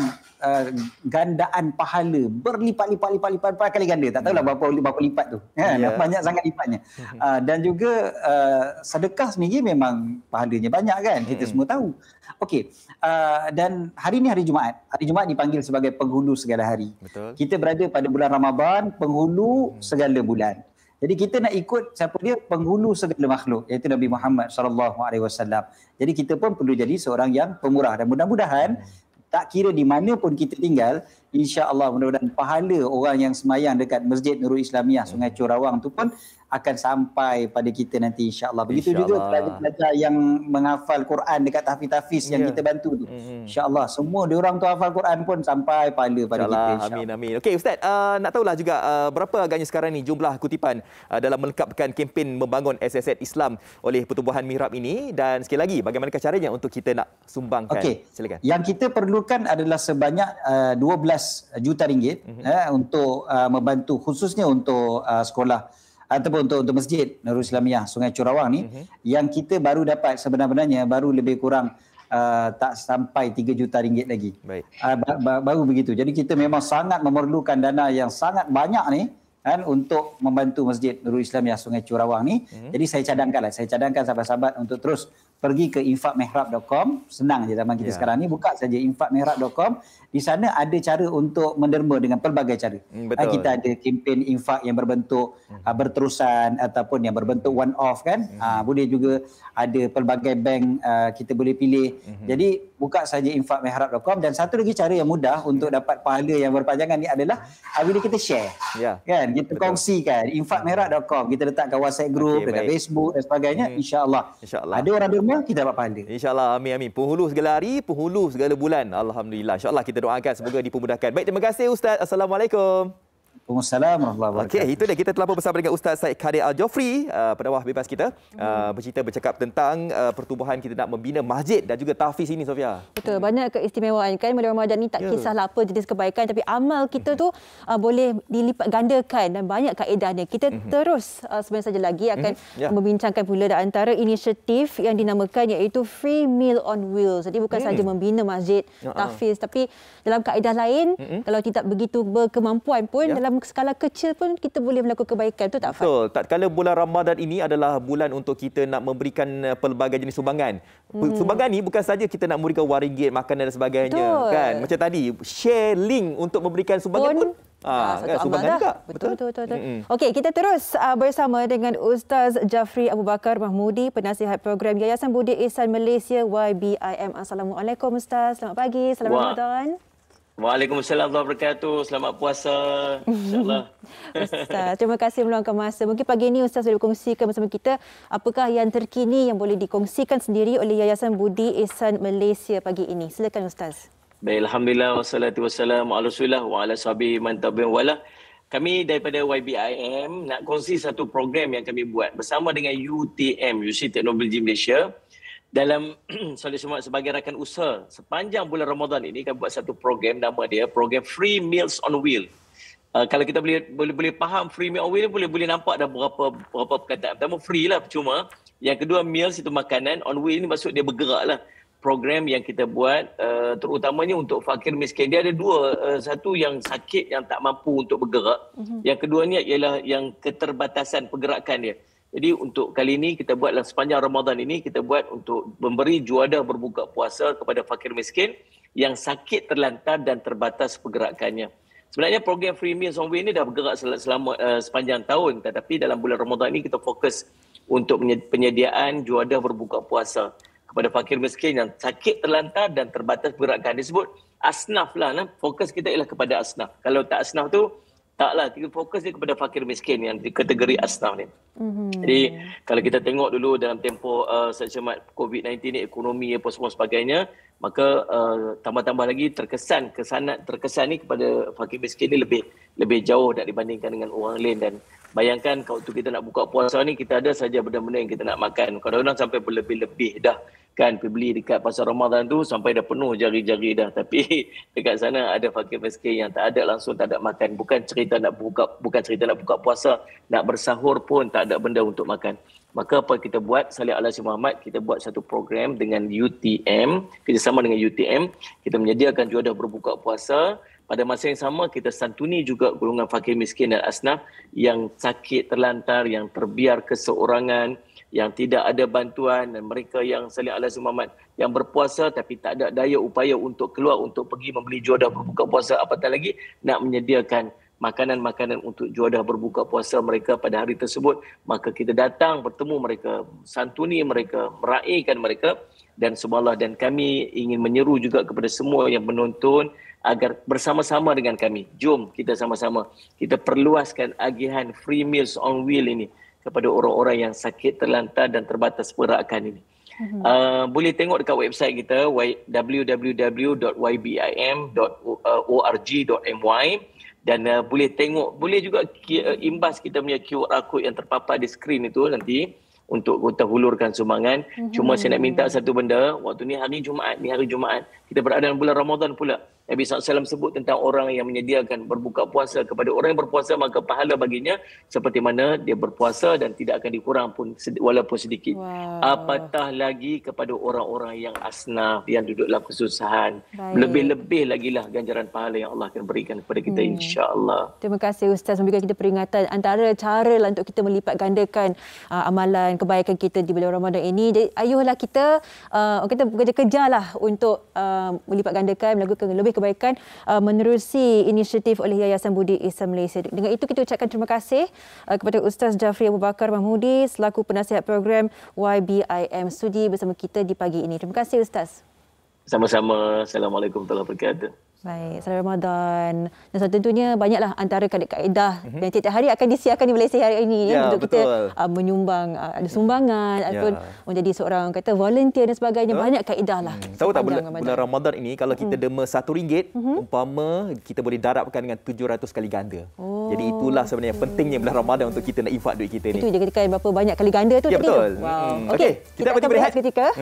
M: gandaan pahala berlipat-lipat kali ganda. Tak tahulah berapa lipat tu. Banyak sangat lipatnya. Dan juga sedekah sendiri memang pahalanya banyak kan. Kita semua tahu. Okey. Dan hari ni hari Jumaat. Hari Jumaat dipanggil sebagai penghulu segala hari. Betul. Kita berada pada bulan Ramadan, penghulu segala bulan. Jadi kita nak ikut siapa dia? Penghulu segala makhluk, iaitu Nabi Muhammad SAW. Jadi kita pun perlu jadi seorang yang pemurah. Dan mudah-mudahan tak kira di mana pun kita tinggal, insya-Allah mudah-mudahan pahala orang yang semayang dekat Masjid Nurul Islamiah Sungai Curawang tu pun akan sampai pada kita nanti insya-Allah. Begitu juga pelajar-pelajar yang menghafal Quran dekat tahfiz-tahfiz yang kita bantu tu. Insya-Allah semua diorang tu hafal Quran pun sampai pahala pada kita insya-Allah.
C: Amin. Okey Ustaz, nak tahulah juga berapa agaknya sekarang ni jumlah kutipan dalam melengkapkan kempen membangun SSN Islam oleh Pertubuhan Mihrab ini, dan sekali lagi bagaimanakah caranya untuk kita nak sumbangkan?
M: Okey.
C: Silakan.
M: Yang kita perlukan adalah sebanyak 12 juta ringgit untuk membantu khususnya untuk sekolah ataupun untuk Masjid Nurul Islamiah Sungai Curawang ni, yang kita baru dapat sebenarnya baru lebih kurang tak sampai 3 juta ringgit lagi. Baik. Baru begitu. Jadi kita memang sangat memerlukan dana yang sangat banyak ni kan untuk membantu Masjid Nurul Islamiah Sungai Curawang ni. Jadi saya cadangkan sahabat-sahabat untuk terus pergi ke infakmihrab.com. Senang je zaman kita sekarang ni, buka saja infakmihrab.com. Di sana ada cara untuk menderma dengan pelbagai cara. Kita ada kempen infak yang berbentuk berterusan ataupun yang berbentuk one off kan. Boleh juga ada pelbagai bank kita boleh pilih. Jadi buka saja infakmihrab.com. Dan satu lagi cara yang mudah untuk dapat pahala yang berpanjangan ni adalah bila kita share. Kan kita kongsikan infakmihrab.com, kita letakkan WhatsApp group, dekat Facebook dan sebagainya. Insya-Allah. Ada orang derma, kita dapat pahala.
C: Insya-Allah. Amin. Penghulu segala hari, penghulu segala bulan. Alhamdulillah. Insya-Allah kita doakan semoga dipermudahkan. Baik, terima kasih Ustaz. Assalamualaikum.
M: Waalaikumsalam warahmatullahi wabarakatuh.
C: Okey, itu dia kita telah bersama dengan Ustaz Said Khadir Al-Jofri, penawar bebas kita, bercakap tentang pertubuhan kita nak membina masjid dan juga tahfiz ini, Sofia.
B: Betul, banyak keistimewaan kan bulan Ramadan ni, tak kisahlah apa jenis kebaikan, tapi amal kita tu boleh dilipat gandakan dan banyak kaedahnya. Kita terus sebentar saja lagi akan membincangkan pula antara inisiatif yang dinamakan iaitu Free Meal on Wheels. Jadi bukan saja membina masjid, tahfiz, tapi dalam kaedah lain, kalau tidak begitu berkemampuan pun dalam skala kecil pun kita boleh melakukan kebaikan. Betul tak, Fad?
C: Betul. Tatkala bulan Ramadan ini adalah bulan untuk kita nak memberikan pelbagai jenis sumbangan. Sumbangan ni bukan saja kita nak memberikan wang ringgit, makanan dan sebagainya. Betul. Kan? Macam tadi, share link untuk memberikan sumbangan pun kan, sumbangan juga. Betul. Okey, kita terus bersama dengan Ustaz Jafri Abu Bakar Mahmudi, penasihat program Yayasan Budi Ihsan Malaysia YBIM. Assalamualaikum Ustaz. Selamat pagi. Selamat Ramadan.
N: Waalaikumsalam warahmatullahi wabarakatuh. Selamat puasa. InsyaAllah.
B: Ustaz, terima kasih meluangkan masa. Mungkin pagi ini Ustaz boleh kongsikan bersama kita apakah yang terkini yang boleh dikongsikan sendiri oleh Yayasan Budi Ihsan Malaysia pagi ini. Silakan Ustaz.
N: Baik, alhamdulillah wassalatu wassalamu ala Rasulillah wa ala sahbihi man tabi'ahum wala. Kami daripada YBIM nak kongsi satu program yang kami buat bersama dengan UTM, Universiti Teknologi Malaysia. Dalam sebagai rakan usaha sepanjang bulan Ramadan ini kami buat satu program, nama dia program Free Meals on Wheel. Kalau kita boleh faham Free Meal on Wheel boleh nampak dah berapa perkataan. Pertama free lah, percuma. Yang kedua meals itu makanan, on wheel ni maksud dia bergerak lah. Program yang kita buat terutamanya untuk fakir miskin. Dia ada dua, satu yang sakit yang tak mampu untuk bergerak. Yang keduanya ialah yang keterbatasan pergerakan dia. Jadi untuk kali ini kita buatlah sepanjang Ramadan ini kita buat untuk memberi juadah berbuka puasa kepada fakir miskin yang sakit terlantar dan terbatas pergerakannya. Sebenarnya program Free Meals on Wheels ni dah bergerak selama sepanjang tahun, tetapi dalam bulan Ramadan ini kita fokus untuk penyediaan juadah berbuka puasa kepada fakir miskin yang sakit terlantar dan terbatas pergerakan. Disebut asnaf lah. Fokus kita ialah kepada asnaf. Kalau tak asnaf tu, taklah. Kita fokus dia kepada fakir miskin yang di kategori asnaf ni. Jadi kalau kita tengok dulu dalam tempoh secermat COVID-19 ni, ekonomi apa semua sebagainya, maka tambah-tambah lagi terkesan ni kepada fakir miskin ni lebih jauh tak dibandingkan dengan orang lain. Dan bayangkan kalau kita nak buka puasa ni, kita ada saja benda-benda yang kita nak makan. Kadang-kadang sampai berlebih-lebih dah. Kan pergi beli dekat pasar Ramadan tu sampai dah penuh jari-jari dah. Tapi dekat sana ada fakir miskin yang tak ada, langsung tak ada makan. Bukan cerita nak buka puasa, nak bersahur pun tak ada benda untuk makan. Maka apa kita buat, Salih Al-Hassi Muhammad, kita buat satu program dengan UTM, kerjasama dengan UTM, kita menyediakan juadah berbuka puasa. Pada masa yang sama, kita santuni juga golongan fakir miskin dan asnaf yang sakit terlantar, yang terbiar keseorangan, yang tidak ada bantuan, dan mereka yang Salih Al-Hassi Muhammad yang berpuasa tapi tak ada daya upaya untuk keluar untuk pergi membeli juadah berbuka puasa, apatah lagi nak menyediakan makanan-makanan untuk juadah berbuka puasa mereka pada hari tersebut. Maka kita datang bertemu mereka, santuni mereka, meraihkan mereka, dan subhanallah, dan kami ingin menyeru juga kepada semua yang menonton agar bersama-sama dengan kami, jom kita sama-sama kita perluaskan agihan Free Meals on Wheels ini kepada orang-orang yang sakit terlantar dan terbatas pergerakan ini. Boleh tengok dekat website kita www.ybim.org.my, dan boleh tengok, boleh juga imbas kita punya QR code yang terpapar di skrin itu nanti untuk kita hulurkan sumbangan. Cuma saya nak minta satu benda, waktu ni hari Jumaat, kita berada dalam bulan Ramadan pula. Nabi SAW sebut tentang orang yang menyediakan berbuka puasa kepada orang yang berpuasa, maka pahala baginya seperti mana dia berpuasa dan tidak akan dikurang pun walaupun sedikit. Apatah lagi kepada orang-orang yang asnaf, yang duduk dalam kesusahan. Lebih-lebih lagi lah ganjaran pahala yang Allah akan berikan kepada kita, insya-Allah.
B: Terima kasih Ustaz memberikan kita peringatan antara cara lah untuk kita melipat gandakan amalan kebaikan kita di bulan Ramadan ini. Jadi ayuhlah kita kita bekerja-kerja lah untuk melipat gandakan, melakukan lebih kebaikan menerusi inisiatif oleh Yayasan Budi Ihsan Malaysia. Dengan itu kita ucapkan terima kasih kepada Ustaz Jafri Abu Bakar Mahmudi selaku penasihat program YBIM sudi bersama kita di pagi ini. Terima kasih Ustaz.
N: Sama-sama. Assalamualaikum warahmatullahi wabarakatuh.
B: Baik, selamat Ramadan. Dan tentunya banyaklah antara kaedah yang tiap-tiap hari akan disiarkan di Malaysia hari ini untuk betul. Kita menyumbang, ada sumbangan ataupun menjadi seorang kata volunteer dan sebagainya. Banyak kaedah lah.
C: Tahu tak bulan Ramadan ini kalau kita derma RM1, umpama kita boleh darabkan dengan 700 kali ganda. Jadi itulah sebenarnya pentingnya bulan Ramadan untuk kita nak infak duit kita ni.
B: Itu je kan berapa banyak kali ganda tu.
C: Ya betul.
B: Wow.
C: Okey, kita akan berehat
B: seketika.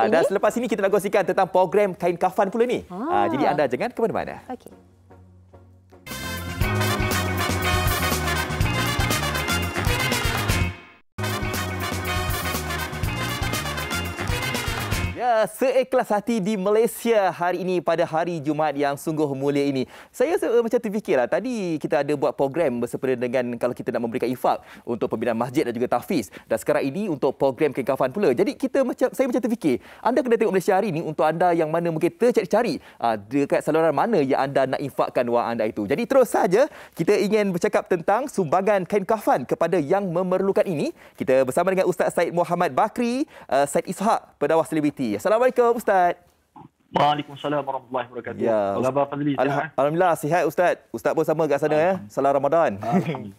C: Dan selepas ini kita nak kongsikan tentang program kain kafan pula ni. Jadi anda jangan ke mana-mana.
B: Okey.
C: Ya, seikhlas hati di Malaysia hari ini pada hari Jumaat yang sungguh mulia ini. Saya macam terfikirlah, tadi kita ada buat program bersempena dengan kalau kita nak memberikan infak untuk pembinaan masjid dan juga tahfiz. Dan sekarang ini untuk program kain kafan pula. Jadi saya macam terfikir, anda kena tengok Malaysia hari ini untuk anda yang mana mungkin tercari-cari dekat saluran mana yang anda nak infakkan wang anda itu. Jadi terus saja kita ingin bercakap tentang sumbangan kain kafan kepada yang memerlukan ini. Kita bersama dengan Ustaz Said Muhammad Bakri, Said Ishak, pendakwah selebriti. Assalamualaikum Ustaz.
O: Waalaikumsalam warahmatullahi wabarakatuh. Ya, apa khabar Fadli?
C: Alhamdulillah sihat Ustaz. Ustaz pun sama kat sana ya. Salam Ramadan.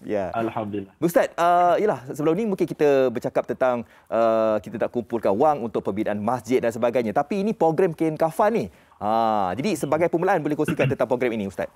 O: Ya. Alhamdulillah.
C: Ustaz, yalah sebelum ni mungkin kita bercakap tentang kita nak kumpulkan wang untuk pembinaan masjid dan sebagainya. Tapi ini program kain kafan ni. Jadi sebagai permulaan boleh kongsikan tentang program ini Ustaz.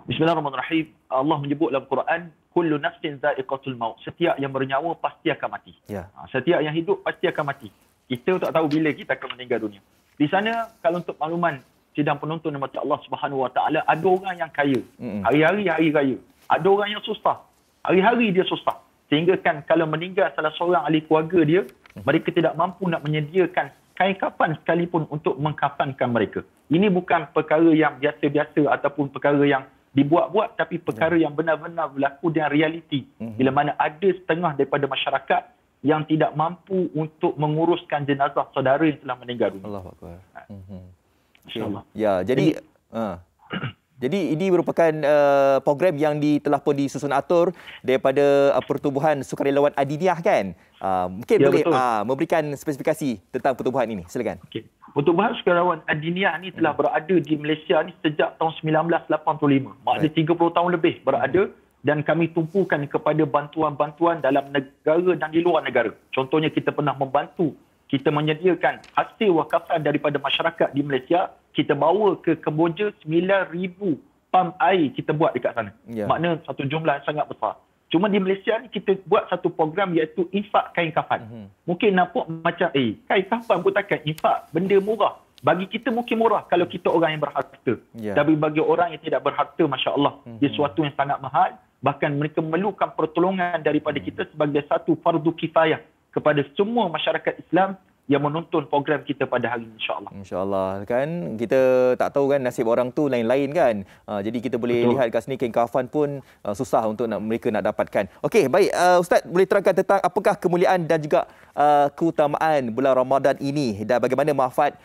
O: Bismillahirrahmanirrahim. Allah menyebut dalam Quran, kullu nafsin dha'iqatul maut. Setiap yang bernyawa pasti akan mati. Ya. Setiap yang hidup pasti akan mati. Kita tak tahu bila kita akan meninggal dunia. Di sana, kalau untuk makluman sidang penonton yang mati Allah Subhanahu Wa Taala, ada orang yang kaya. Hari-hari hari raya. Ada orang yang susah. Hari-hari dia susah. Sehingga kan kalau meninggal salah seorang ahli keluarga dia, mereka tidak mampu nak menyediakan kain kafan sekalipun untuk mengkafankan mereka. Ini bukan perkara yang biasa-biasa ataupun perkara yang dibuat-buat, tapi perkara yang benar-benar berlaku dengan realiti. Bila mana ada setengah daripada masyarakat yang tidak mampu untuk menguruskan jenazah saudara yang telah meninggal dunia.
C: Allahu Akbar.
F: InsyaAllah.
C: Ya, jadi jadi ini merupakan program yang telah pun disusun atur daripada Pertubuhan Sukarelawan Adiniah kan? Mungkin boleh memberikan spesifikasi tentang pertubuhan ini. Silakan.
O: Okay. Pertubuhan Sukarelawan Adiniah ni telah berada di Malaysia ni sejak tahun 1985. Maknanya 30 tahun lebih berada dan kami tumpukan kepada bantuan-bantuan dalam negara dan di luar negara. Contohnya kita pernah membantu, kita menyediakan hasil wakafan daripada masyarakat di Malaysia, kita bawa ke Kemboja 9,000 pam air kita buat dekat sana. Maknanya satu jumlah yang sangat besar. Cuma di Malaysia ni kita buat satu program iaitu infak kain kafan. Mungkin nampak macam kain kafan pun takkan infak benda murah. Bagi kita mungkin murah kalau kita orang yang berharta. Tapi bagi orang yang tidak berharta, masya-Allah, dia sesuatu yang sangat mahal. Bahkan mereka memerlukan pertolongan daripada kita sebagai satu fardu kifayah kepada semua masyarakat Islam yang menonton program kita pada hari ini, insya-Allah.
C: Insya-Allah kan, kita tak tahu kan nasib orang tu lain-lain kan. Jadi kita boleh lihat kat sini kain kafan pun susah untuk mereka nak dapatkan. Okey, baik, Ustaz boleh terangkan tentang apakah kemuliaan dan juga keutamaan bulan Ramadan ini dan bagaimana manfaat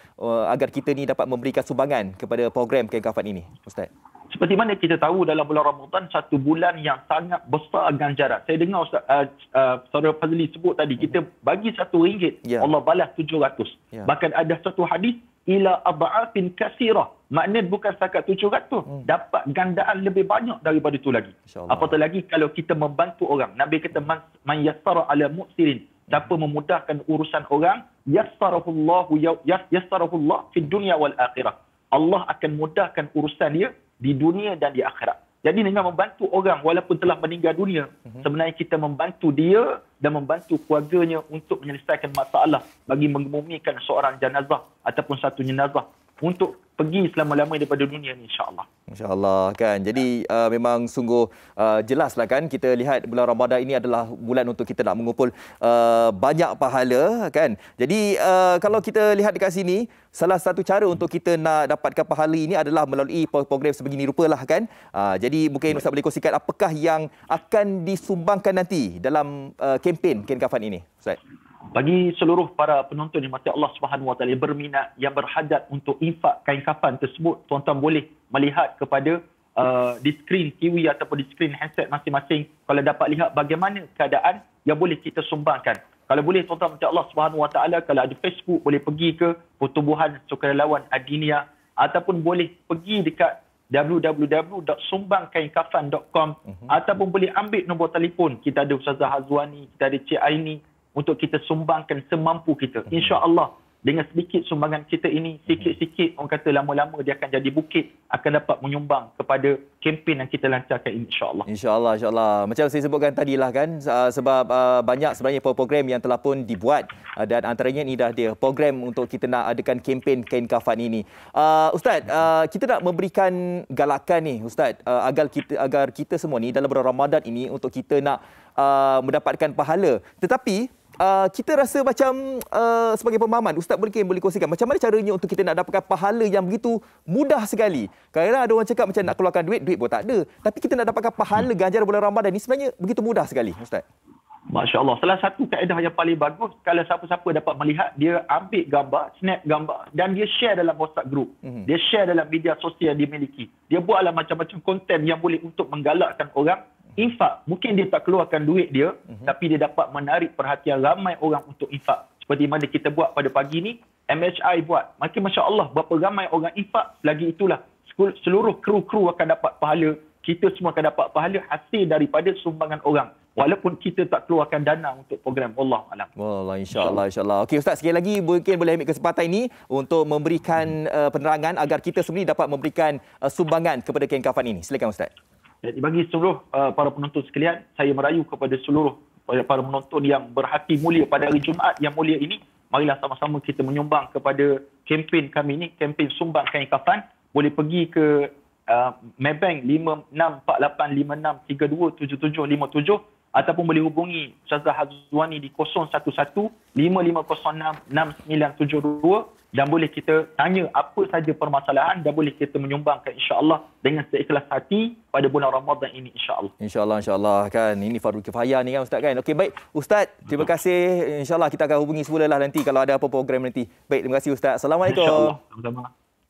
C: agar kita ni dapat memberikan sumbangan kepada program kain kafan ini, Ustaz?
O: Seperti mana kita tahu dalam bulan Ramadan satu bulan yang sangat besar ganjaran. Saya dengar Saudara Fazli sebut tadi, kita bagi RM1, Allah balas 700. Bahkan ada satu hadis, ila adha'afin kasirah. Maknanya bukan setakat 700, dapat gandaan lebih banyak daripada itu lagi. Apatah lagi kalau kita membantu orang. Nabi kata, man yassara ala mu'sirin. Siapa memudahkan urusan orang, yassarahullah fid dunya wal akhirah. Allah akan mudahkan urusan dia di dunia dan di akhirat. Jadi dengan membantu orang walaupun telah meninggal dunia, sebenarnya kita membantu dia dan membantu keluarganya untuk menyelesaikan masalah bagi mengemumikan seorang jenazah ataupun satu jenazah untuk pergi selama-lamanya daripada dunia ni, insya-Allah.
C: Insya-Allah kan. Jadi memang sungguh jelaslah kan, kita lihat bulan Ramadan ini adalah bulan untuk kita nak mengumpul banyak pahala kan. Jadi kalau kita lihat dekat sini, salah satu cara untuk kita nak dapatkan pahala ini adalah melalui program sebegini rupalah kan. Jadi mungkin Ustaz boleh kongsikan apakah yang akan disumbangkan nanti dalam kempen kain kafan ini, Ustaz?
O: Bagi seluruh para penonton yang mati Allah Subhanahu Wa Taala berminat yang berhajat untuk infak kain kafan tersebut, tuan-tuan boleh melihat kepada di skrin TV ataupun di skrin handset masing-masing. Kalau dapat lihat bagaimana keadaan yang boleh kita sumbangkan. Kalau boleh tuan-tuan mati Allah Subhanahu Wa Taala, kalau ada Facebook boleh pergi ke Pertubuhan Sukarelawan Adiniah ataupun boleh pergi dekat www.sumbangkainkafan.com ataupun boleh ambil nombor telefon. Kita ada Ustazah Hazwani, kita ada Cik Aini untuk kita sumbangkan semampu kita. InsyaAllah dengan sedikit sumbangan kita ini, sikit-sikit orang kata lama-lama dia akan jadi bukit, akan dapat menyumbang kepada kempen yang kita lancarkan ini, insyaAllah.
C: InsyaAllah, insyaAllah. Macam saya sebutkan tadilah kan, sebab banyak sebenarnya program yang telah pun dibuat dan antaranya ini dah dia program untuk kita nak adakan kempen kain kafan ini. Ustaz, kita nak memberikan galakan ni Ustaz, agar kita semua ni dalam bulan Ramadan ini untuk kita nak mendapatkan pahala. Tetapi kita rasa macam sebagai pemahaman, Ustaz boleh kongsikan macam mana caranya untuk kita nak dapatkan pahala yang begitu mudah sekali. Kadang-kadang ada orang cakap macam nak keluarkan duit pun tak ada. Tapi kita nak dapatkan pahala ganjaran bulan Ramadan ni sebenarnya begitu mudah sekali, Ustaz.
O: Masya-Allah. Salah satu kaedah yang paling bagus, kalau siapa-siapa dapat melihat, dia ambil gambar, snap gambar dan dia share dalam WhatsApp group. Dia share dalam media sosial yang dimiliki. Dia buatlah macam-macam konten yang boleh untuk menggalakkan orang infak. Mungkin dia tak keluarkan duit dia, tapi dia dapat menarik perhatian ramai orang untuk infak. Seperti mana kita buat pada pagi ni, MHI buat. Makin masya-Allah berapa ramai orang infak, lagi itulah seluruh kru-kru akan dapat pahala. Kita semua akan dapat pahala hasil daripada sumbangan orang. Walaupun kita tak keluarkan dana untuk program. Wallahu a'lam.
C: Wallah, insya-Allah. Okey Ustaz, sekali lagi mungkin boleh ambil kesempatan ini untuk memberikan penerangan agar kita semua dapat memberikan sumbangan kepada kain kafan ini. Silakan Ustaz.
O: Jadi bagi seluruh para penonton sekalian, saya merayu kepada seluruh para penonton yang berhati mulia pada hari Jumaat yang mulia ini, marilah sama-sama kita menyumbang kepada kempen kami ini, kempen sumbang kain kafan. Boleh pergi ke Maybank 564856327757 ataupun boleh hubungi Ustazah Hazwani di 011-5506-6972 dan boleh kita tanya apa saja permasalahan dan boleh kita menyumbangkan insya-Allah dengan seikhlas hati pada bulan Ramadan ini insya-Allah.
C: Insya-Allah kan, ini fardu kifayah ni kan Ustaz kan. Okey baik Ustaz, terima kasih. Insya-Allah kita akan hubungi semula lah nanti kalau ada apa program nanti. Baik, terima kasih Ustaz. Assalamualaikum.
O: Insya-Allah. Sama-sama.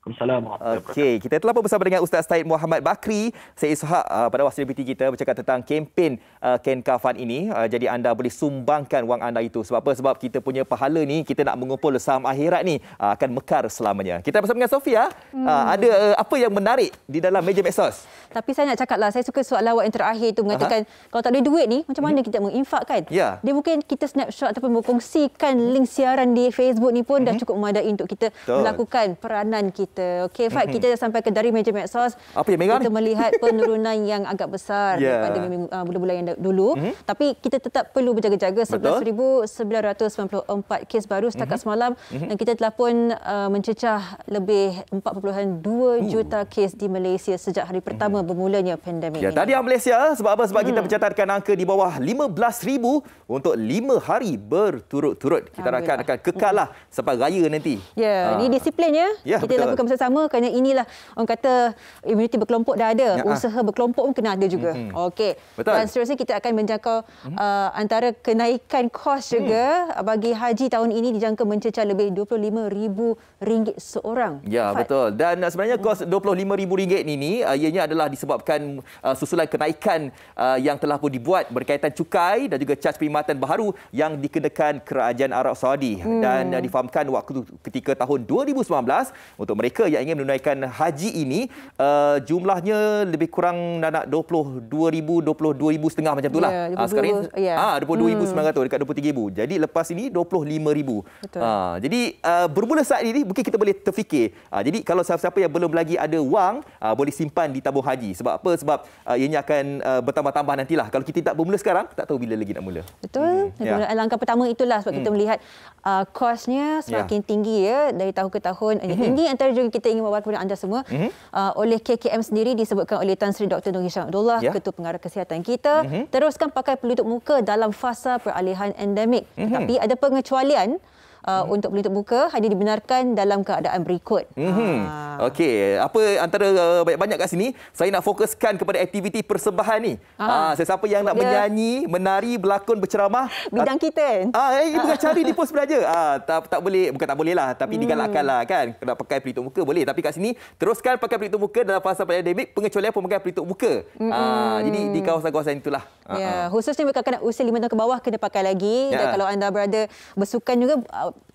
C: Okey, kita telah bersama dengan Ustaz Syed Muhammad Bakri, Syed Ishak pada Wasir BT kita bercakap tentang kempen Ken Kafan ini. Jadi anda boleh sumbangkan wang anda itu. Sebab apa? Sebab kita punya pahala ni, kita nak mengumpul saham akhirat ni akan mekar selamanya. Kita bersama dengan Sofia. Ada apa yang menarik di dalam meja medsos?
B: Tapi saya nak cakap lah, saya suka soalan awak yang terakhir tu mengatakan kalau tak ada duit ni, macam mana kita menginfakkan? Dia mungkin kita snapshot ataupun berkongsikan link siaran di Facebook ni pun dah cukup memadai untuk kita melakukan peranan kita. Okey, Fad, kita dah sampai ke dari meja medsos.
C: Apa yang Mega
B: kita
C: ni?
B: melihat penurunan yang agak besar daripada bulan-bulan yang dulu. Tapi kita tetap perlu berjaga-jaga. 11,994 kes baru setakat semalam. Dan kita telah pun mencecah lebih 4.2 juta kes di Malaysia sejak hari pertama bermulanya pandemik ini.
C: Tadi Malaysia, sebab apa? Sebab kita mencatatkan angka di bawah 15,000 untuk 5 hari berturut-turut. Kita akan kekal lah sampai raya nanti.
B: Ini disiplinnya. Kita lakukan bersama kerana inilah orang kata imuniti berkelompok dah ada. Usaha berkelompok pun kena ada juga. Okey. Dan seterusnya kita akan menjangkau antara kenaikan kos juga bagi haji tahun ini dijangka mencecah lebih RM25,000 seorang.
C: Betul. Dan sebenarnya kos RM25,000 ini ianya adalah disebabkan susulan kenaikan yang telah pun dibuat berkaitan cukai dan juga caj perkhidmatan baharu yang dikenakan Kerajaan Arab Saudi. Dan difahamkan waktu ketika tahun 2019 untuk mereka yang ingin menunaikan haji ini jumlahnya lebih kurang nak 22,000 macam itulah. Sekarang 22,900 dekat 23,000. Jadi lepas ini 25,000. Jadi bermula saat ini mungkin kita boleh terfikir. Jadi kalau siapa-siapa yang belum lagi ada wang boleh simpan di tabung haji. Sebab apa? Sebab ianya akan bertambah-tambah nantilah. Kalau kita tak bermula sekarang, tak tahu bila lagi nak mula.
B: Betul. Langkah pertama itulah sebab kita melihat kosnya semakin tinggi dari tahun ke tahun. Ini antara juga kita ingin bawa kepada anda semua. Oleh KKM sendiri disebutkan oleh Tan Sri Dr. Nur Hisham Abdullah, Ketua Pengarah Kesihatan kita, teruskan pakai pelitup muka dalam fasa peralihan endemik. Tapi ada pengecualian. Untuk pelitup muka hanya dibenarkan dalam keadaan berikut.
C: Okey, apa antara banyak-banyak kat sini, saya nak fokuskan kepada aktiviti persembahan ni. Sesiapa yang nak menyanyi, menari, berlakon, berceramah,
B: bidang kita.
C: Bukan cari di pos belajar. Tak boleh, bukan tak boleh lah, tapi digalakkanlah kan. Nak pakai pelitup muka boleh, tapi kat sini teruskan pakai pelitup muka dalam fasa pandemik, pengecualian pemegang pelitup muka. Jadi di kawasan-kawasan itulah.
B: Khususnya berkaitan usia 5 tahun ke bawah kena pakai lagi. Dan kalau anda berada bersukan juga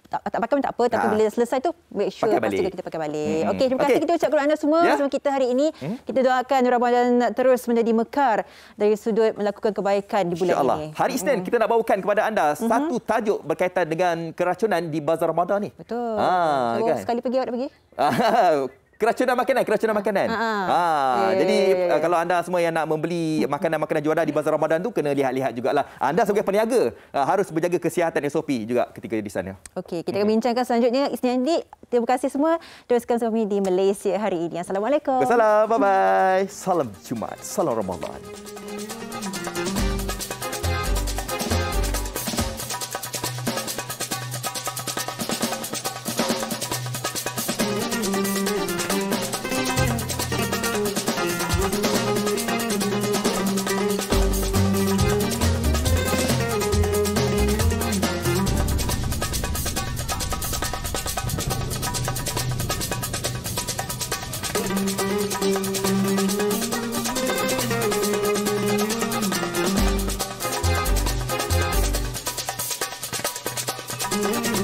B: tak pakai pun tak apa, tapi bila selesai tu make sure lepas tu kita pakai balik. Okey, terima kasih kita ucap kepada anda semua bersama kita hari ini. Kita doakan Ramadan terus menjadi mekar dari sudut melakukan kebaikan di bulan ini.
C: Hari Isnin kita nak bawakan kepada anda satu tajuk berkaitan dengan keracunan di bazar Ramadan ni.
B: Betul.
C: Kan?
B: Sekali pergi awak dah pergi?
C: Keracunan makanan. Jadi kalau anda semua yang nak membeli makanan-makanan juara di bazar Ramadan tu kena lihat-lihat jugalah. Anda sebagai peniaga harus berjaga kesihatan SOP juga ketika di sana.
B: Okey, kita akan bincangkan selanjutnya Isnin nanti. Terima kasih semua. Teruskan sama kami di Malaysia hari ini. Assalamualaikum.
C: Wassalam. Bye-bye. Salam Jumaat. Salam Ramadan.
P: Thank you.